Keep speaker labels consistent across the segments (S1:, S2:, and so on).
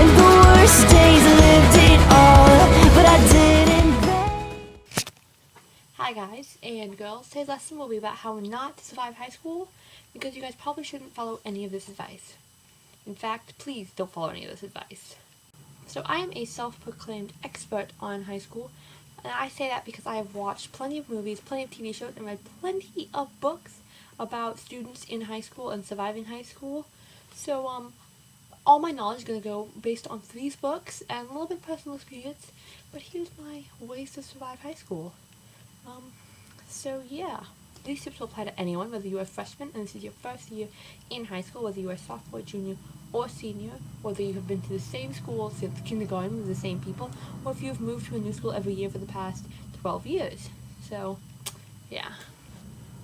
S1: the worst days, lived it all, but I didn't.
S2: Hi guys and girls, today's lesson will be about how not to survive high school, because you guys probably shouldn't follow any of this advice. In fact, please don't follow any of this advice. So I am a self-proclaimed expert on high school, and I say that because I have watched plenty of movies, plenty of TV shows, and read plenty of books about students in high school and surviving high school. So all my knowledge is going to go based on these books and a little bit of personal experience, but here's my ways to survive high school. So yeah, these tips will apply to anyone, whether you're a freshman and this is your first year in high school, whether you're a sophomore, junior, or senior, whether you have been to the same school since kindergarten with the same people, or if you've moved to a new school every year for the past 12 years. So, yeah.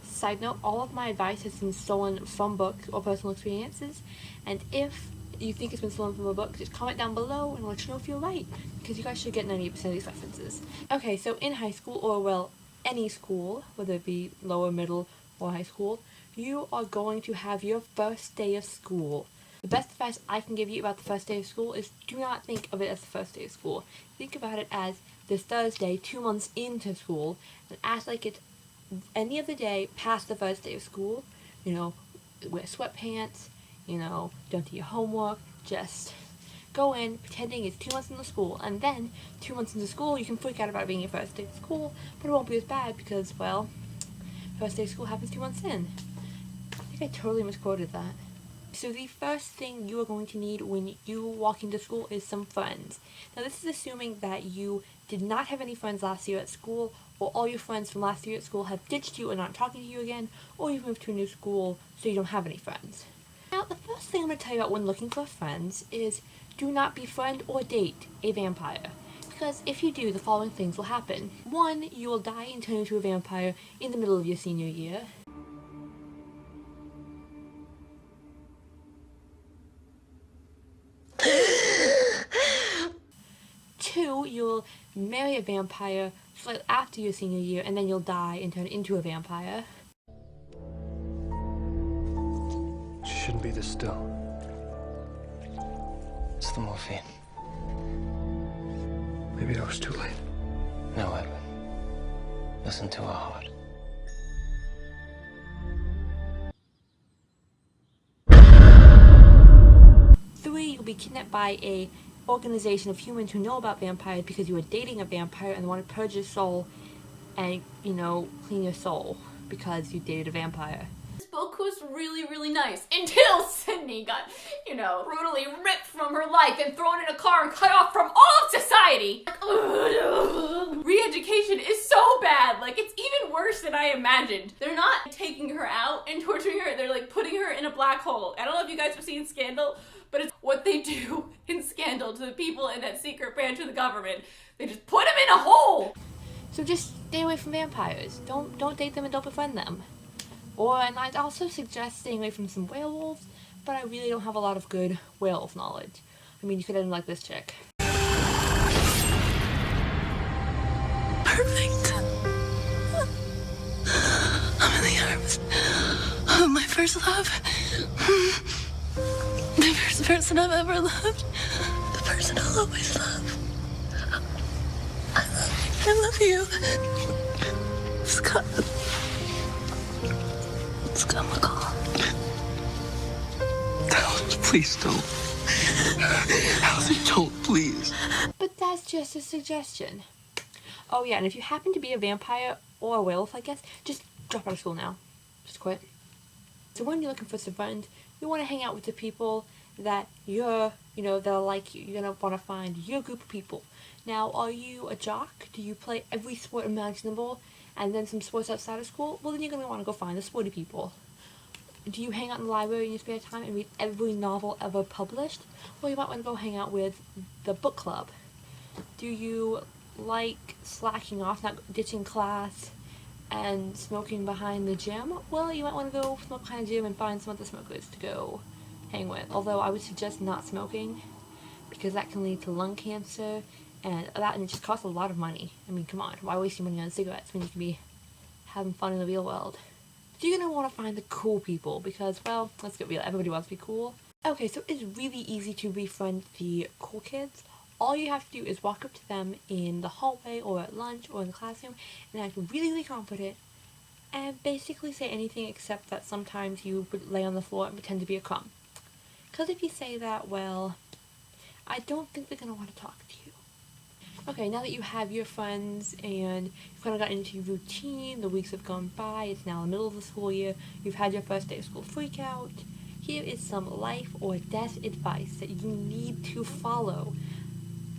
S2: Side note, all of my advice has been stolen from books or personal experiences, and if you think it's been stolen from a book, just comment down below and let you know if you're right, because you guys should get 90% of these references. Okay, so in high school, or well, any school, whether it be lower, middle, or high school, you are going to have your first day of school. The best advice I can give you about the first day of school is do not think of it as the first day of school. Think about it as this Thursday, 2 months into school, and act like it's any other day past the first day of school. You know, wear sweatpants, you know, don't do your homework, just go in pretending it's 2 months into school, and then 2 months into school you can freak out about it being your first day of school, but it won't be as bad because, well, first day of school happens 2 months in. I think I totally misquoted that. So the first thing you are going to need when you walk into school is some friends. Now this is assuming that you did not have any friends last year at school, or all your friends from last year at school have ditched you and aren't talking to you again, or you've moved to a new school so you don't have any friends. Now the first thing I'm going to tell you about when looking for friends is do not befriend or date a vampire. Because if you do, the following things will happen. 1, you will die and turn into a vampire in the middle of your senior year. 2, you'll marry a vampire slightly after your senior year, and then you'll die and turn into a vampire.
S3: She shouldn't be this still. It's the morphine. Maybe I was too late. No, Edwin. Listen to her heart.
S2: You'll be kidnapped by a organization of humans who know about vampires because you were dating a vampire and want to purge your soul and, you know, clean your soul because you dated a vampire.
S4: This book was really nice until Sydney got, brutally ripped from her life and thrown in a car and cut off from all of society. Re-education is so bad. Like, it's even worse than I imagined. They're not taking her out and torturing her. They're like putting her in a black hole. I don't know if you guys have seen Scandal, but it's what they do in Scandal to the people in that secret branch of the government. They just put them in a hole.
S2: So just stay away from vampires. Don't date them and don't befriend them. And I'd also suggest staying away from some werewolves, but I really don't have a lot of good werewolf knowledge. I mean, you could end like this chick.
S1: Perfect. I'm in the arms of my first love. The first person I've ever loved. The person I'll always love. I love you. Scott. Scott McCall.
S3: Please don't. Halsey, don't, please.
S2: But that's just a suggestion. Oh yeah, and if you happen to be a vampire or a werewolf, I guess, just drop out of school now. Just quit. So when you're looking for some friends, you want to hang out with the people that that'll like you. You're going to want to find your group of people. Now, are you a jock? Do you play every sport imaginable and then some sports outside of school? Well, then you're going to want to go find the sporty people. Do you hang out in the library in your spare time and read every novel ever published? Well, you might want to go hang out with the book club. Do you like slacking off, not ditching class, and smoking behind the gym? Well, you might want to go smoke behind the gym and find some other smokers to go hang with. Although I would suggest not smoking, because that can lead to lung cancer, and it just costs a lot of money. I mean, come on, why waste your money on cigarettes when you can be having fun in the real world? So you're going to want to find the cool people because, well, let's get real, everybody wants to be cool. Okay, so it's really easy to befriend the cool kids. All you have to do is walk up to them in the hallway or at lunch or in the classroom and act really, really confident and basically say anything except that sometimes you would lay on the floor and pretend to be a crumb. Because if you say that, well, I don't think they're going to want to talk to you. Okay, now that you have your friends and you've kind of gotten into your routine, the weeks have gone by, it's now the middle of the school year, you've had your first day of school freak out, here is some life or death advice that you need to follow.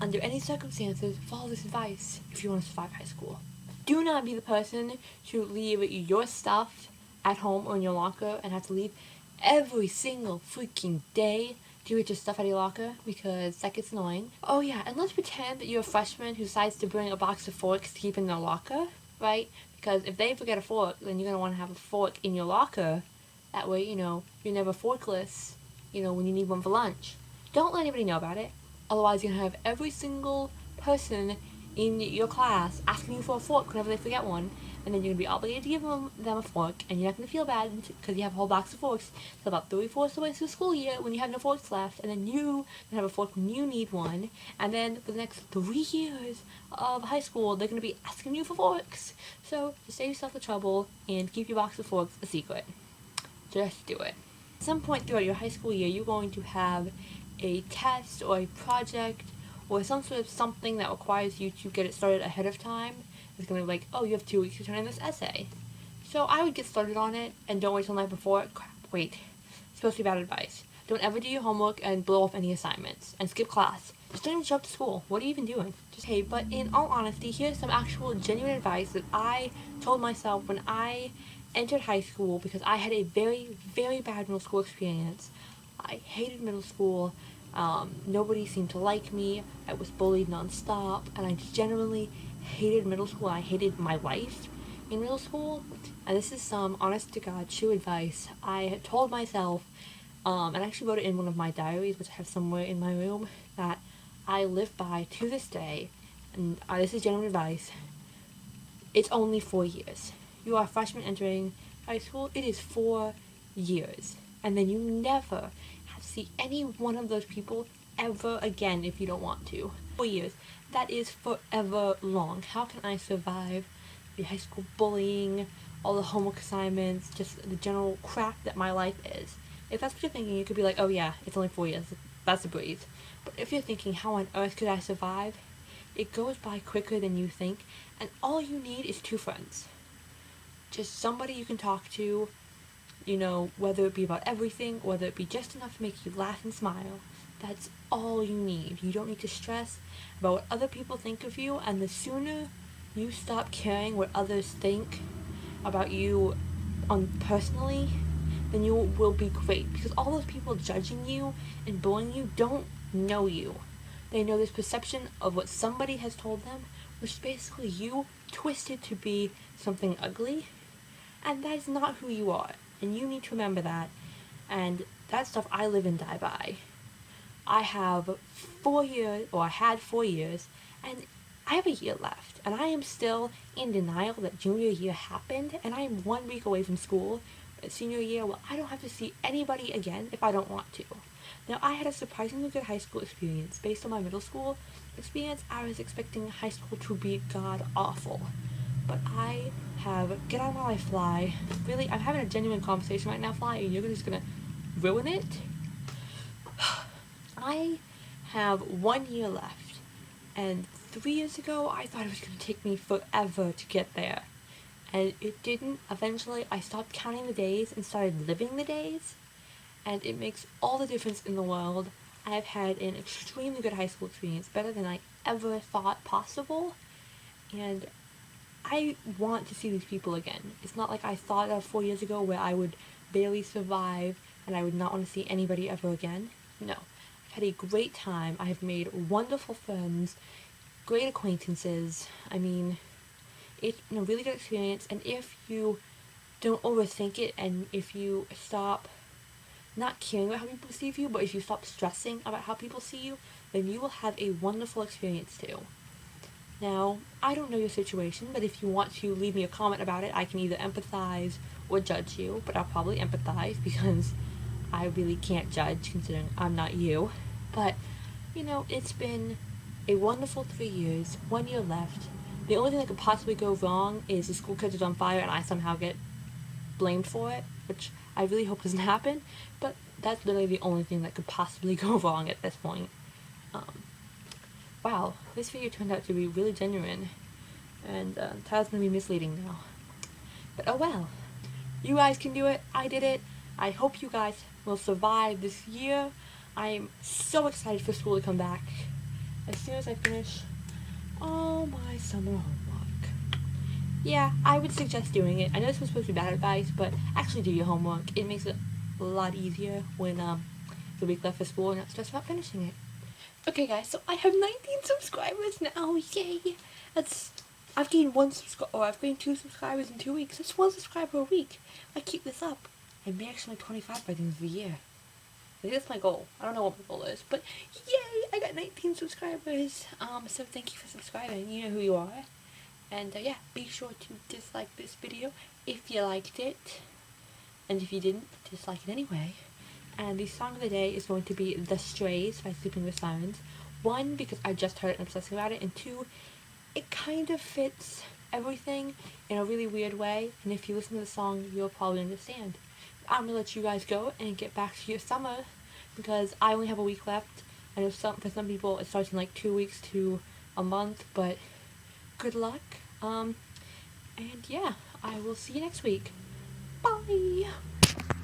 S2: Under any circumstances, follow this advice if you want to survive high school. Do not be the person to leave your stuff at home or in your locker and have to leave every single freaking day to get your stuff out of your locker, because that gets annoying. Oh yeah, and let's pretend that you're a freshman who decides to bring a box of forks to keep in their locker, right? Because if they forget a fork, then you're going to want to have a fork in your locker. That way, you're never forkless, when you need one for lunch. Don't let anybody know about it. Otherwise, you're going to have every single person in your class asking you for a fork whenever they forget one. And then you're going to be obligated to give them a fork. And you're not going to feel bad because you have a whole box of forks till about 3/4 of the way through the school year when you have no forks left. And then you have a fork when you need one. And then for the next 3 years of high school, they're going to be asking you for forks. So just save yourself the trouble and keep your box of forks a secret. Just do it. At some point throughout your high school year, you're going to have a test or a project or some sort of something that requires you to get it started ahead of time. It's going to be like, oh, you have 2 weeks to turn in this essay. So I would get started on it and don't wait till the night before. Crap, wait. It's supposed to be bad advice. Don't ever do your homework and blow off any assignments. And skip class. Just don't even show up to school. What are you even doing? Hey, but in all honesty, here's some actual genuine advice that I told myself when I entered high school, because I had a very, very bad middle school experience. I hated middle school. Nobody seemed to like me. I was bullied nonstop, and I just generally hated middle school. I hated my life in middle school. And this is some honest to God true advice I had told myself, and I actually wrote it in one of my diaries, which I have somewhere in my room, that I live by to this day. And this is genuine advice. It's only 4 years. You are a freshman entering high school. It is 4 years. And then you never have to see any one of those people ever again if you don't want to. 4 years. That is forever long. How can I survive the high school bullying, all the homework assignments, just the general crap that my life is? If that's what you're thinking, you could be like, oh yeah, it's only 4 years. That's a breeze. But if you're thinking, how on earth could I survive? It goes by quicker than you think, and all you need is 2 friends. Just somebody you can talk to, whether it be about everything, or whether it be just enough to make you laugh and smile. That's all you need. You don't need to stress about what other people think of you, and the sooner you stop caring what others think about you personally, then you will be great. Because all those people judging you and bullying you don't know you. They know this perception of what somebody has told them, which is basically you twisted to be something ugly. And that is not who you are. And you need to remember that. And that stuff I live and die by. I have 4 years, or I had 4 years, and I have a year left. And I am still in denial that junior year happened, and I am 1 week away from school. But senior year, well, I don't have to see anybody again if I don't want to. Now, I had a surprisingly good high school experience. Based on my middle school experience, I was expecting high school to be god-awful. But I have, get out while I fly. Really, I'm having a genuine conversation right now, Fly, and you're just gonna ruin it? I have 1 year left, and 3 years ago, I thought it was gonna take me forever to get there. And it didn't. Eventually, I stopped counting the days and started living the days, and it makes all the difference in the world. I've had an extremely good high school experience, better than I ever thought possible, and I want to see these people again. It's not like I thought of 4 years ago where I would barely survive and I would not want to see anybody ever again. No. I've had a great time. I have made wonderful friends, great acquaintances. I mean, it's been a really good experience, and if you don't overthink it, and if you stop not caring about how people perceive you, but if you stop stressing about how people see you, then you will have a wonderful experience too. Now, I don't know your situation, but if you want to leave me a comment about it, I can either empathize or judge you, but I'll probably empathize because I really can't judge considering I'm not you. But, you know, it's been a wonderful 3 years, 1 year left. The only thing that could possibly go wrong is the school catches on fire and I somehow get blamed for it, which I really hope doesn't happen, but that's literally the only thing that could possibly go wrong at this point. Wow, this video turned out to be really genuine, and Tyler's gonna be misleading now. But oh well. You guys can do it, I did it. I hope you guys will survive this year. I am so excited for school to come back as soon as I finish all my summer homework. Yeah, I would suggest doing it. I know this was supposed to be bad advice, but actually do your homework. It makes it a lot easier when the week left for school and not stressed about finishing it. Okay guys, so I have 19 subscribers now, yay! I've gained 2 subscribers in 2 weeks. That's 1 subscriber a week. If I keep this up, I may actually make 25 by the end of the year. I think that's my goal. I don't know what my goal is, but yay! I got 19 subscribers. So thank you for subscribing. You know who you are. And yeah, be sure to dislike this video if you liked it. And if you didn't, dislike it anyway. And the song of the day is going to be The Strays by Sleeping with Sirens. 1, because I just heard it and I'm obsessing about it. And 2, it kind of fits everything in a really weird way. And if you listen to the song, you'll probably understand. I'm going to let you guys go and get back to your summer. Because I only have a week left. I know for some people it starts in like 2 weeks to a month. But good luck. And yeah, I will see you next week. Bye!